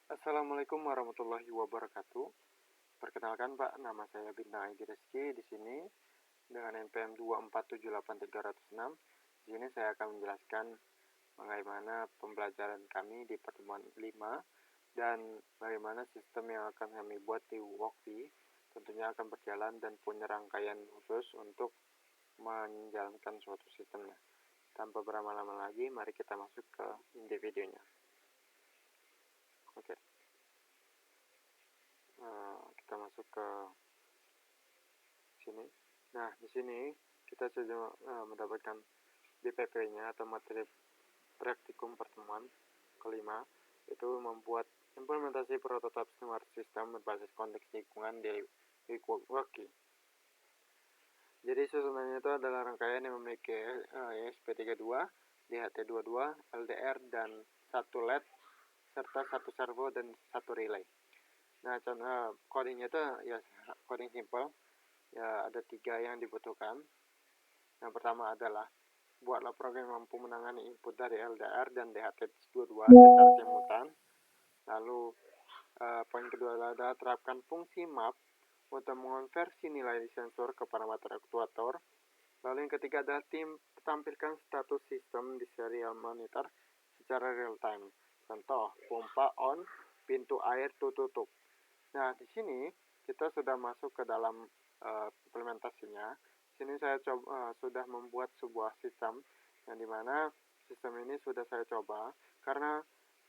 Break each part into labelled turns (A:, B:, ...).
A: Assalamualaikum warahmatullahi wabarakatuh. Perkenalkan Pak, nama saya Bintang Egy Rizky di sini dengan NPM 2478306. Di sini saya akan menjelaskan bagaimana pembelajaran kami di pertemuan 5 dan bagaimana sistem yang akan kami buat di Wokwi tentunya akan berjalan dan punya rangkaian khusus untuk menjalankan suatu sistemnya. Tanpa berlama-lama lagi, mari kita masuk ke inti videonya. Oke. Kita masuk ke sini. Nah, di sini kita sudah mendapatkan DPP-nya atau materi praktikum pertemuan kelima, itu membuat implementasi prototipe smart system berbasis konteks lingkungan di Wokwi. Jadi susunannya itu adalah rangkaian yang memiliki ESP32, DHT22, LDR, dan 1 LED, serta 1 servo dan 1 relay. Nah, codingnya itu ya coding simple. Ya, ada 3 yang dibutuhkan. Yang pertama adalah buatlah program yang mampu menangani input dari LDR dan DHT22 secara simultan. Lalu poin kedua adalah terapkan fungsi map untuk mengonversi nilai sensor ke parameter aktuator. Lalu yang ketiga adalah tampilkan status sistem di serial monitor secara real time. Contoh, pompa on, pintu air tutup. Nah, di sini kita sudah masuk ke dalam implementasinya. Di sini saya sudah membuat sebuah sistem yang dimana sistem ini sudah saya coba karena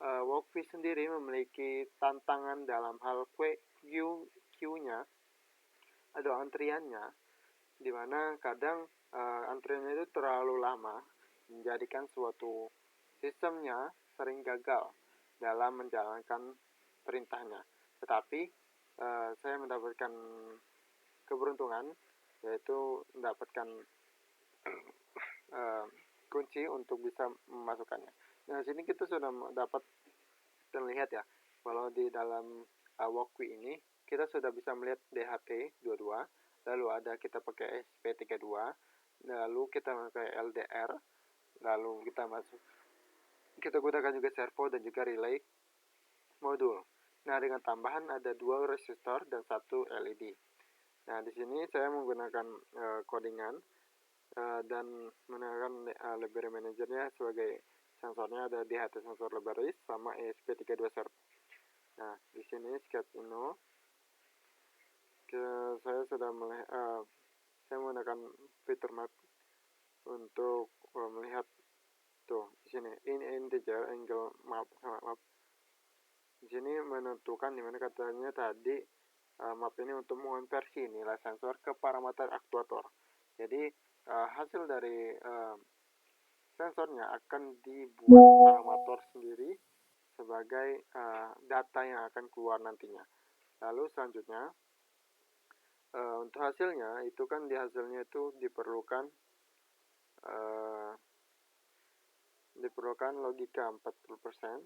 A: Wokwi sendiri memiliki tantangan dalam hal queue-nya atau antriannya, dimana kadang antriannya itu terlalu lama, menjadikan suatu sistemnya sering gagal dalam menjalankan perintahnya. Tetapi saya mendapatkan keberuntungan, yaitu mendapatkan kunci untuk bisa memasukkannya. Nah, sini kita sudah dapat terlihat ya, kalau di dalam Wokwi ini kita sudah bisa melihat DHT22, lalu ada kita pakai SP32, lalu kita pakai LDR, lalu kita gunakan juga servo dan juga relay modul. Nah, dengan tambahan ada 2 resistor dan 1 LED. Nah, di sini saya menggunakan codingan dan menggunakan library manajernya sebagai sensornya ada DHT sensor libraries sama ESP32 servo. Nah, di sini SketchUno saya sudah saya menggunakan fitur map untuk melihat tuh di sini integer angle map sama map. Di sini menentukan dimana katanya tadi map ini untuk mengonversi nilai sensor ke parameter aktuator. Jadi hasil dari sensornya akan dibuat parameter sendiri sebagai data yang akan keluar nantinya. Lalu selanjutnya untuk hasilnya itu kan di hasilnya itu diperlukan logika 40%.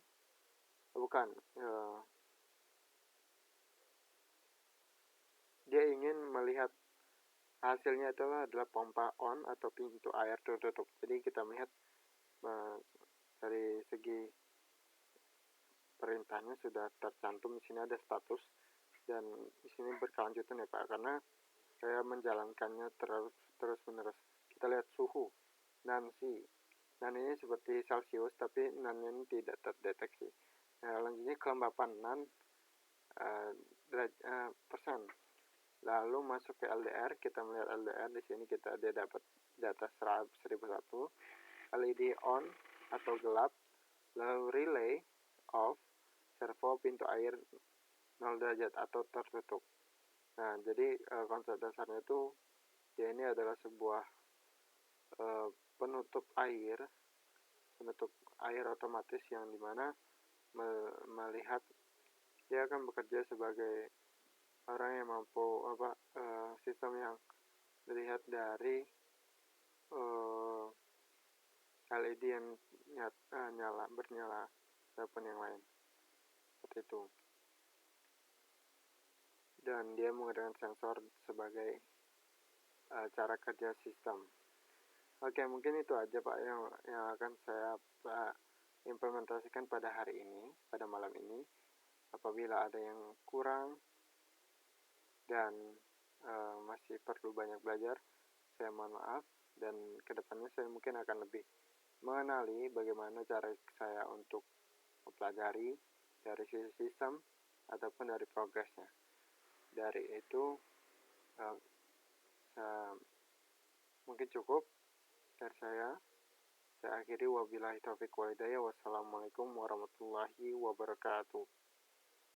A: Bukan, dia ingin melihat hasilnya itu adalah pompa on atau pintu air tertutup. Jadi kita melihat dari segi perintahnya sudah tercantum di sini ada status, dan di sini berkelanjutan ya Pak, karena saya menjalankannya terus menerus. Kita lihat suhu Nancy. Nan ini seperti Celsius, tapi Nan ini tidak terdeteksi. Nah, selanjutnya kelembapan Nan persen. Lalu masuk ke LDR, kita melihat LDR di sini dia dapat data 1001. LED on atau gelap, lalu relay off, servo pintu air 0 derajat atau tertutup. Nah, jadi konsep dasarnya itu ini adalah sebuah penutup air otomatis yang dimana melihat dia akan bekerja sebagai orang yang mampu sistem yang dilihat dari LED yang bernyala ataupun yang lain seperti itu, dan dia menggunakan sensor sebagai cara kerja sistem. Oke, mungkin itu aja Pak yang akan saya implementasikan pada hari ini, pada malam ini. Apabila ada yang kurang dan masih perlu banyak belajar, saya mohon maaf, dan kedepannya saya mungkin akan lebih mengenali bagaimana cara saya untuk mempelajari dari sisi sistem ataupun dari progresnya. Dari itu mungkin cukup dari saya. Saya akhiri, wabillahi taufiq wal hidayah. Wassalamualaikum warahmatullahi wabarakatuh.